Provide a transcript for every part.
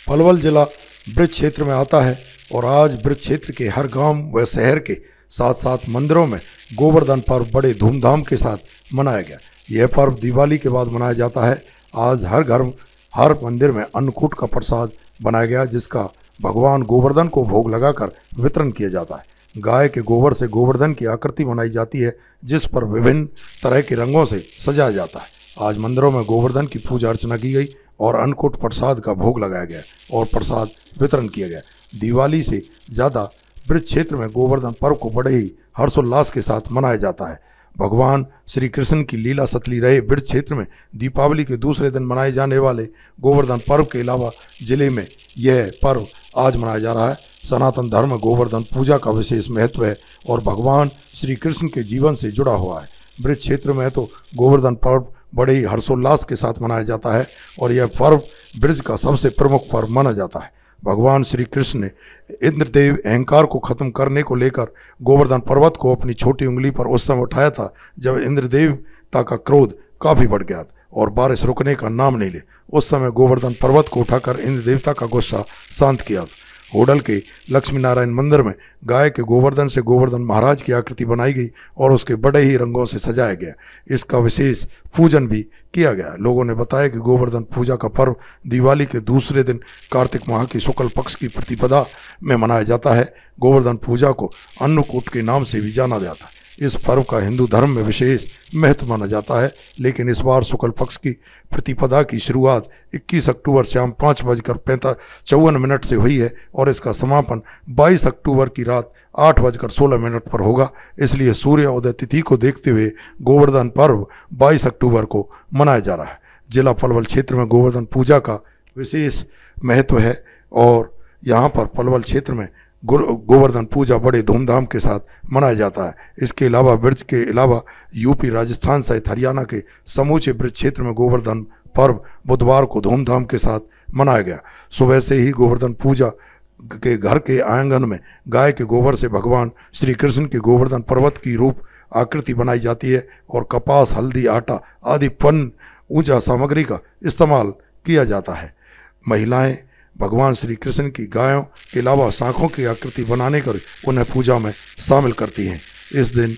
पलवल जिला ब्रज क्षेत्र में आता है और आज ब्रज क्षेत्र के हर गांव व शहर के साथ साथ मंदिरों में गोवर्धन पर्व बड़े धूमधाम के साथ मनाया गया। यह पर्व दिवाली के बाद मनाया जाता है। आज हर घर हर मंदिर में अन्नकूट का प्रसाद बनाया गया, जिसका भगवान गोवर्धन को भोग लगाकर वितरण किया जाता है। गाय के गोबर से गोवर्धन की आकृति बनाई जाती है, जिस पर विभिन्न तरह के रंगों से सजाया जाता है। आज मंदिरों में गोवर्धन की पूजा अर्चना की गई और अन्नकूट प्रसाद का भोग लगाया गया और प्रसाद वितरण किया गया। दिवाली से ज़्यादा ब्रज क्षेत्र में गोवर्धन पर्व को बड़े ही हर्षोल्लास के साथ मनाया जाता है। भगवान श्री कृष्ण की लीला सतली रहे ब्रज क्षेत्र में दीपावली के दूसरे दिन मनाए जाने वाले गोवर्धन पर्व के अलावा जिले में यह पर्व आज मनाया जा रहा है। सनातन धर्म में गोवर्धन पूजा का विशेष महत्व है और भगवान श्री कृष्ण के जीवन से जुड़ा हुआ है। ब्रज क्षेत्र में तो गोवर्धन पर्व बड़े ही हर्षोल्लास के साथ मनाया जाता है और यह पर्व ब्रज का सबसे प्रमुख पर्व माना जाता है। भगवान श्री कृष्ण ने इंद्रदेव अहंकार को खत्म करने को लेकर गोवर्धन पर्वत को अपनी छोटी उंगली पर उस समय उठाया था जब इंद्रदेवता का क्रोध काफ़ी बढ़ गया और बारिश रुकने का नाम नहीं ले। उस समय गोवर्धन पर्वत को उठाकर इंद्रदेवता का गुस्सा शांत किया। होडल के लक्ष्मी नारायण मंदिर में गाय के गोवर्धन से गोवर्धन महाराज की आकृति बनाई गई और उसके बड़े ही रंगों से सजाया गया। इसका विशेष पूजन भी किया गया। लोगों ने बताया कि गोवर्धन पूजा का पर्व दिवाली के दूसरे दिन कार्तिक माह की शुक्ल पक्ष की प्रतिपदा में मनाया जाता है। गोवर्धन पूजा को अन्नकूट के नाम से भी जाना जाता है। इस पर्व का हिंदू धर्म में विशेष महत्व माना जाता है, लेकिन इस बार शुक्ल पक्ष की प्रतिपदा की शुरुआत 21 अक्टूबर शाम 5:54 से हुई है और इसका समापन 22 अक्टूबर की रात 8:16 पर होगा। इसलिए सूर्य उदय तिथि को देखते हुए गोवर्धन पर्व 22 अक्टूबर को मनाया जा रहा है। जिला पलवल क्षेत्र में गोवर्धन पूजा का विशेष महत्व है और यहाँ पर पलवल क्षेत्र में गोवर्धन पूजा बड़े धूमधाम के साथ मनाया जाता है। इसके अलावा ब्रज के अलावा यूपी, राजस्थान सहित हरियाणा के समूचे ब्रज क्षेत्र में गोवर्धन पर्व बुधवार को धूमधाम के साथ मनाया गया। सुबह से ही गोवर्धन पूजा के घर के आंगन में गाय के गोबर से भगवान श्री कृष्ण के गोवर्धन पर्वत की रूप आकृति बनाई जाती है और कपास, हल्दी, आटा आदि पूजा सामग्री का इस्तेमाल किया जाता है। महिलाएं भगवान श्री कृष्ण की गायों के अलावा शांखों की आकृति बनाने कर उन्हें पूजा में शामिल करती हैं। इस दिन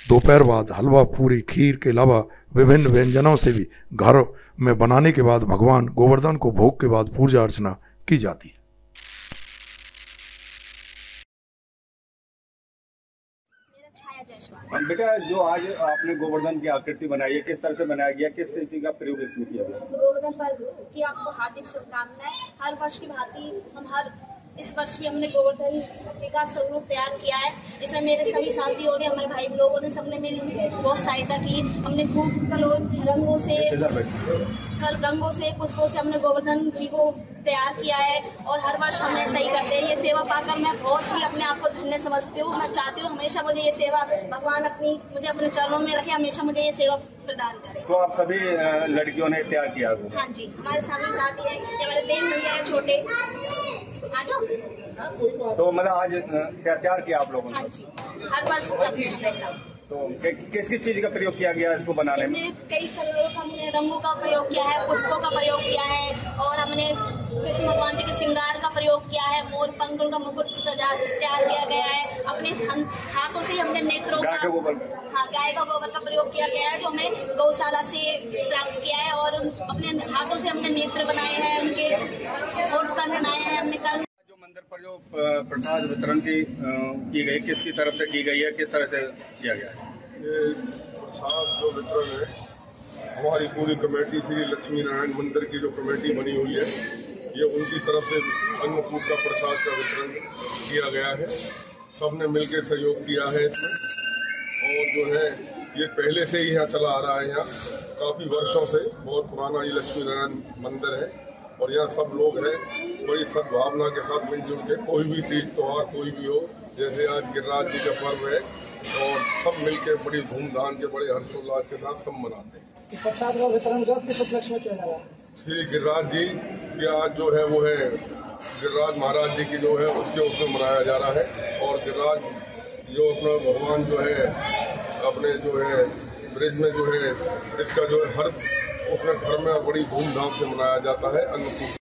दोपहर बाद हलवा, पूरी, खीर के अलावा विभिन्न व्यंजनों से भी घर में बनाने के बाद भगवान गोवर्धन को भोग के बाद पूजा अर्चना की जाती है। बेटा, जो आज आपने गोवर्धन की आकृति बनाई है, किस तरह से बनाया गया, किस चीज का प्रयोग इसमें किया गया? गोवर्धन पर्व की आपको हार्दिक शुभकामनाएं। हर वर्ष की भांति इस वर्ष भी हमने गोवर्धन जी का स्वरूप तैयार किया है। इसमें मेरे सभी साथियों ने, हमारे भाई लोगों ने, सबने मिलकर बहुत सहायता की। हमने खूब रंगों से पुष्पों से हमने गोवर्धन जी को तैयार किया है और हर वर्ष हम ऐसा ही करते हैं। ये सेवा पाकर मैं बहुत ही अपने आप को धन्य समझती हूँ। मैं चाहती हूँ हमेशा मुझे ये सेवा भगवान मुझे अपने चरणों में रखे, हमेशा मुझे ये सेवा प्रदान करे। तो आप सभी लड़कियों ने तैयार किया? हाँ जी, हमारे सभी साथी हैं, ये हमारे देव भैया है छोटे। तो मतलब आज क्या तैयार किया आप लोगों ने? हाँ जी, हर वर्ष करते हैं ऐसा। तो किस किस चीज का प्रयोग किया गया इसको बनाने में? कई कलरों का हमने रंगों का प्रयोग किया है, पुष्पों का प्रयोग किया है और हमने कृष्ण भगवान जी के श्रृंगार का प्रयोग किया है। मोर पंख का मुकुट तैयार किया गया है। अपने हाथों से हमने नेत्रों का, गाय का गोबर का प्रयोग किया गया है, जो हमें गौशाला से प्राप्त किया है और अपने हाथों से हमने नेत्र बनाए हैं, उनके होठ बनाए हैं हमने। मंदिर पर जो प्रसाद वितरण की गई, किसकी तरफ से की गई है, किस तरह से किया गया है? ये प्रसाद जो वितरण है, हमारी पूरी कमेटी श्री लक्ष्मी नारायण मंदिर की जो कमेटी बनी हुई है, ये उनकी तरफ से अन्नकूट का प्रसाद का वितरण किया गया है। सबने मिलकर सहयोग किया है इसमें और जो है ये पहले से ही यहाँ चला आ रहा है। यहाँ काफ़ी वर्षों से बहुत पुराना ये लक्ष्मी नारायण मंदिर है और यहाँ सब लोग हैं बड़ी सद्भावना के साथ मिलजुल के, कोई भी तीज त्योहार कोई भी हो, जैसे आज गिरिराज जी का पर्व है और सब मिलके बड़ी धूमधाम के, बड़े हर्षोल्लास के साथ सब मनाते हैं। प्रसाद का वितरण किस उपलक्ष्य में किया जा रहा है? श्री गिरिराज जी की आज जो है वो है गिरिराज महाराज जी की जो है उसके उसमें मनाया जा रहा है और गिरिराज जो अपना भगवान जो है अपने जो है ब्रिज में जो है इसका जो है हर उसमें घर में बड़ी धूमधाम से मनाया जाता है। अन्नकूट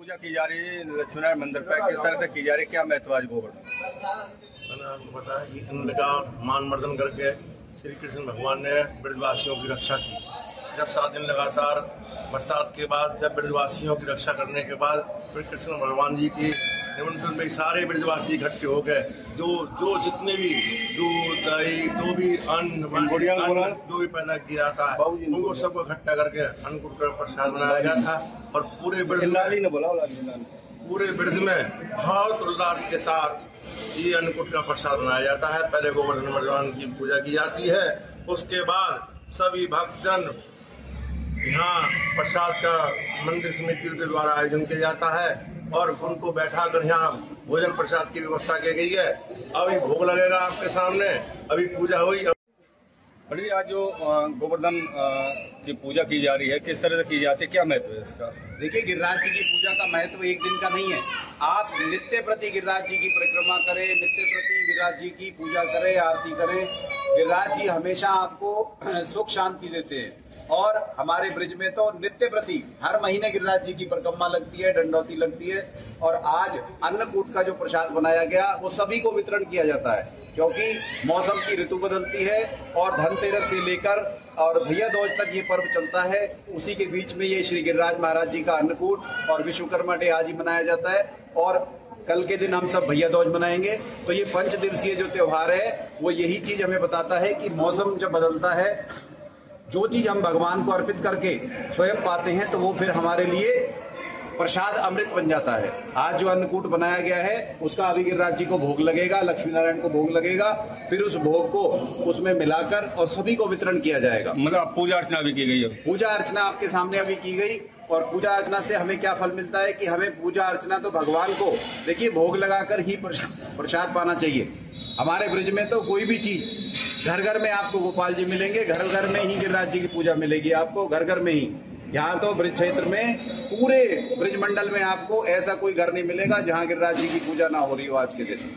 पूजा की जा रही है लक्ष्मीनारायण मंदिर पर, किस तरह से की जा रही है, क्या महत्व आज गोवर्धन? मैंने आपको बताया कि इंद्र का मान मर्दन करके श्री कृष्ण भगवान ने ब्रजवासियों की रक्षा की। जब 7 दिन लगातार बरसात के बाद, जब ब्रजवासियों की रक्षा करने के बाद फिर कृष्ण भगवान जी की निमंत्रण में सारे ब्रजवासी इकट्ठे हो गए। जो जितने भी दूध दही जो भी अन्न जो भी पैदा किया जाता है उनको सबको इकट्ठा करके अन्नकूट का प्रसाद बनाया गया था। और पूरे ब्रज में बहुत उल्लास के साथ ये अन्नकूट का प्रसाद बनाया जाता है। पहले गोवर्धन भगवान की पूजा की जाती है, उसके बाद सभी भक्तजन यहाँ प्रसाद का मंदिर समिति के द्वारा आयोजन किया जाता है और उनको बैठा कर यहाँ भोजन प्रसाद की व्यवस्था की गई है। अभी भोग लगेगा आपके सामने, अभी पूजा हुई। अभी आज जो गोवर्धन की पूजा की जा रही है, किस तरह से की जाती है, क्या महत्व है इसका? देखिए, गिरिराज जी की पूजा का महत्व एक दिन का नहीं है। आप नित्य प्रति गिरिराज जी की परिक्रमा करें, नित्य प्रति गिरिराज जी की पूजा करें, आरती करें। गिरिराज जी हमेशा आपको सुख शांति देते हैं और हमारे ब्रिज में तो नित्य प्रति हर महीने गिरिराज जी की परिक्रमा लगती है, दंडौती लगती है। और आज अन्नकूट का जो प्रसाद बनाया गया वो सभी को वितरण किया जाता है, क्योंकि मौसम की ऋतु बदलती है और धनतेरस से लेकर और भैया दूज तक ये पर्व चलता है। उसी के बीच में ये श्री गिरिराज महाराज जी का अन्नकूट और विश्वकर्मा डे आज ही मनाया जाता है और कल के दिन हम सब भैया दूज मनाएंगे। तो ये 5 दिवसीय जो त्योहार है वो यही चीज हमें बताता है कि मौसम जब बदलता है, जो चीज हम भगवान को अर्पित करके स्वयं पाते हैं तो वो फिर हमारे लिए प्रसाद अमृत बन जाता है। आज जो अन्नकूट बनाया गया है उसका अभी गिरिराज जी को भोग लगेगा, लक्ष्मी नारायण को भोग लगेगा, फिर उस भोग को उसमें मिलाकर और सभी को वितरण किया जाएगा। मतलब पूजा अर्चना भी की गई है? पूजा अर्चना आपके सामने अभी की गई। और पूजा अर्चना से हमें क्या फल मिलता है कि हमें पूजा अर्चना तो भगवान को देखिए भोग लगाकर ही प्रसाद पाना चाहिए। हमारे ब्रिज में तो कोई भी चीज घर घर में आपको गोपाल जी मिलेंगे, घर घर में ही गिरिराज जी की पूजा मिलेगी आपको, घर घर में ही। यहाँ तो ब्रिज क्षेत्र में पूरे ब्रिज मंडल में आपको ऐसा कोई घर नहीं मिलेगा जहाँ गिरिराज जी की पूजा ना हो रही हो आज के दिन।